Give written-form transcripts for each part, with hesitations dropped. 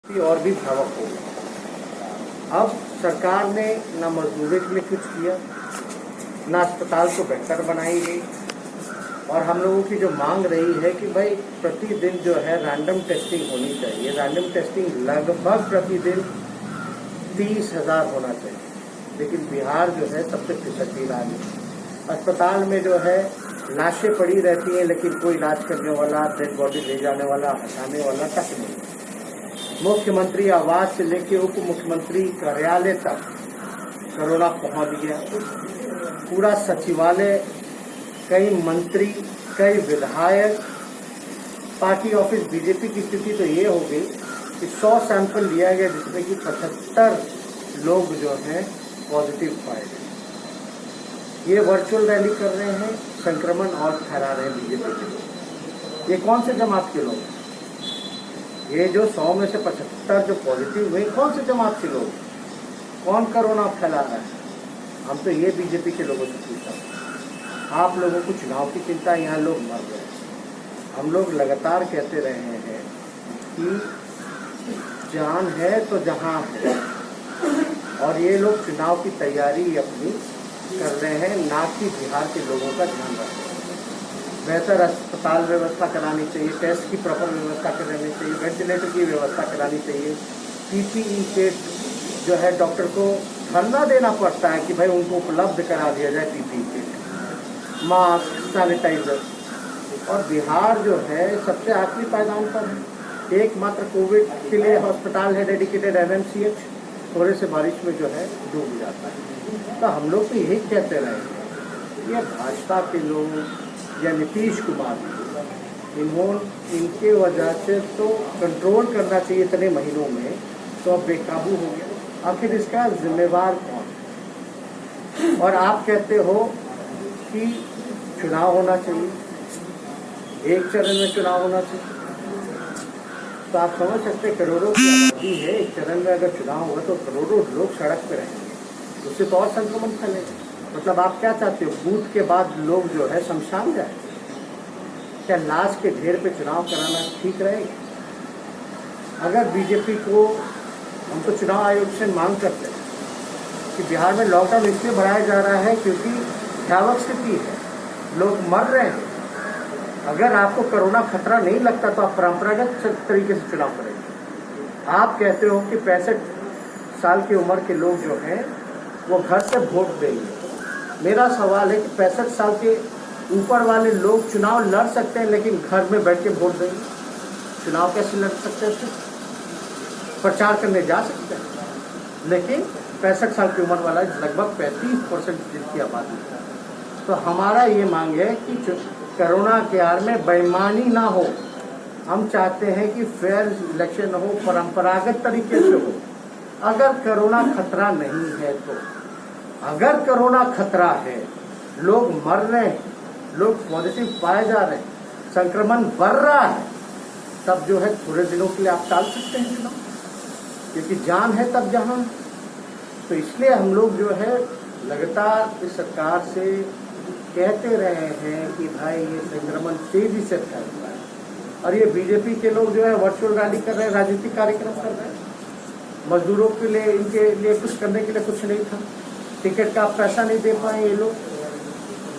और भी भयावह हो गया। अब सरकार ने न मजदूरी के लिए कुछ किया, न अस्पताल को बेहतर बनाई गई, और हम लोगों की जो मांग रही है कि भाई प्रतिदिन जो है रैंडम टेस्टिंग होनी चाहिए। रैंडम टेस्टिंग लगभग प्रतिदिन 30,000 होना चाहिए, लेकिन बिहार जो है सबसे पिछड़ी राज्य है। अस्पताल में जो है लाशें पड़ी रहती हैं, लेकिन कोई इलाज करने वाला, डेड बॉडी ले जाने वाला, हटाने वाला तक नहीं। मुख्यमंत्री आवास से लेके उप मुख्यमंत्री कार्यालय तक कोरोना पहुंच गया। पूरा सचिवालय, कई मंत्री, कई विधायक, पार्टी ऑफिस, बीजेपी की स्थिति तो ये हो गई कि 100 सैंपल लिया गया, जिसमें कि 75 लोग जो हैं पॉजिटिव पाए गए। ये वर्चुअल रैली कर रहे हैं, संक्रमण और फैला रहे हैं बीजेपी के लोग। ये कौन से जमात के लोग? ये जो 100 में से 75 जो पॉजिटिव हुए, कौन से जमात के लोग? कौन कोरोना फैला रहा है? हम तो ये बीजेपी के लोगों से पूछा, आप लोगों को चुनाव की चिंता, यहाँ लोग मर रहे हैं। हम लोग लगातार कहते रहे हैं कि जान है तो जहां है, और ये लोग चुनाव की तैयारी अपनी कर रहे हैं, ना कि बिहार के लोगों का ध्यान रख रहे हैं। बेहतर अस्पताल व्यवस्था करानी चाहिए, टेस्ट की प्रॉपर व्यवस्था करानी चाहिए, वेंटिलेटर की व्यवस्था करानी चाहिए, पीपीई किट जो है डॉक्टर को धरना देना पड़ता है कि भाई उनको उपलब्ध करा दिया जाए पीपीई किट, मास्क, सैनिटाइजर। और बिहार जो है सबसे आखिरी पायदान पर है। एकमात्र कोविड के लिए अस्पताल है डेडिकेटेड, एमएमसीएच, थोड़े से बारिश में जो है डूब जाता है। तो हम लोग तो यही कहते रहे हैं, ये भाजपा के लोग या नीतीश कुमार, इनके वजह से तो कंट्रोल करना चाहिए इतने महीनों में, तो अब बेकाबू हो गया। आखिर इसका जिम्मेवार कौन? और आप कहते हो कि चुनाव होना चाहिए, एक चरण में चुनाव होना चाहिए, तो आप समझ सकते करोड़ों की आबादी है, एक चरण में अगर चुनाव होगा तो करोड़ों लोग सड़क पे रहेंगे, उससे तो और संक्रमण फैलेगा। मतलब आप क्या चाहते हो, बूथ के बाद लोग जो है शमशान जाए? क्या लाश के ढेर पे चुनाव कराना ठीक रहेगा? अगर बीजेपी को, हम तो चुनाव आयोग से मांग करते हैं कि बिहार में लॉकडाउन इसलिए बढ़ाया जा रहा है क्योंकि भयावह स्थिति है, लोग मर रहे हैं। अगर आपको कोरोना खतरा नहीं लगता तो आप परंपरागत तरीके से चुनाव करेंगे। आप कहते हो कि 65 साल की उम्र के लोग जो हैं वो घर से वोट देंगे। मेरा सवाल है कि 65 साल के ऊपर वाले लोग चुनाव लड़ सकते हैं, लेकिन घर में बैठ के वोट देंगे? चुनाव कैसे लड़ सकते हैं? प्रचार करने जा सकते हैं, लेकिन 65 साल की उम्र वाला लगभग 35% जिनकी आबादी है। तो हमारा ये मांग है कि कोरोना के आड़ में बेईमानी ना हो। हम चाहते हैं कि फेयर इलेक्शन हो, परंपरागत तरीके से हो। अगर कोरोना खतरा नहीं है तो, अगर कोरोना खतरा है, लोग मर रहे हैं, लोग पॉजिटिव पाए जा रहे हैं, संक्रमण बढ़ रहा है, तब जो है थोड़े दिनों के लिए आप टाल सकते हैं चुनाव, क्योंकि जान है तब जहां। तो इसलिए हम लोग जो है लगातार इस सरकार से कहते रहे हैं कि भाई ये संक्रमण तेजी से फैल रहा है। और ये बीजेपी के लोग जो है वर्चुअल रैली कर रहे हैं, राजनीतिक कार्यक्रम कर रहे हैं। मजदूरों के लिए, इनके लिए कुछ करने के लिए कुछ नहीं था, टिकट का पैसा नहीं दे पाए ये लोग,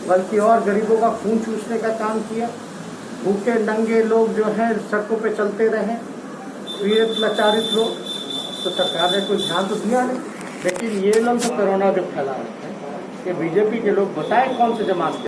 बल्कि और गरीबों का खून चूसने का काम किया। भूखे नंगे लोग जो हैं सड़कों पे चलते रहे, पीड़ित लाचारित लोग। तो सरकार ने कोई ध्यान तो दिया नहीं। लेकिन ये लोग तो कोरोना जो फैला रहे हैं, ये बीजेपी के लोग बताएं कौन से जमात के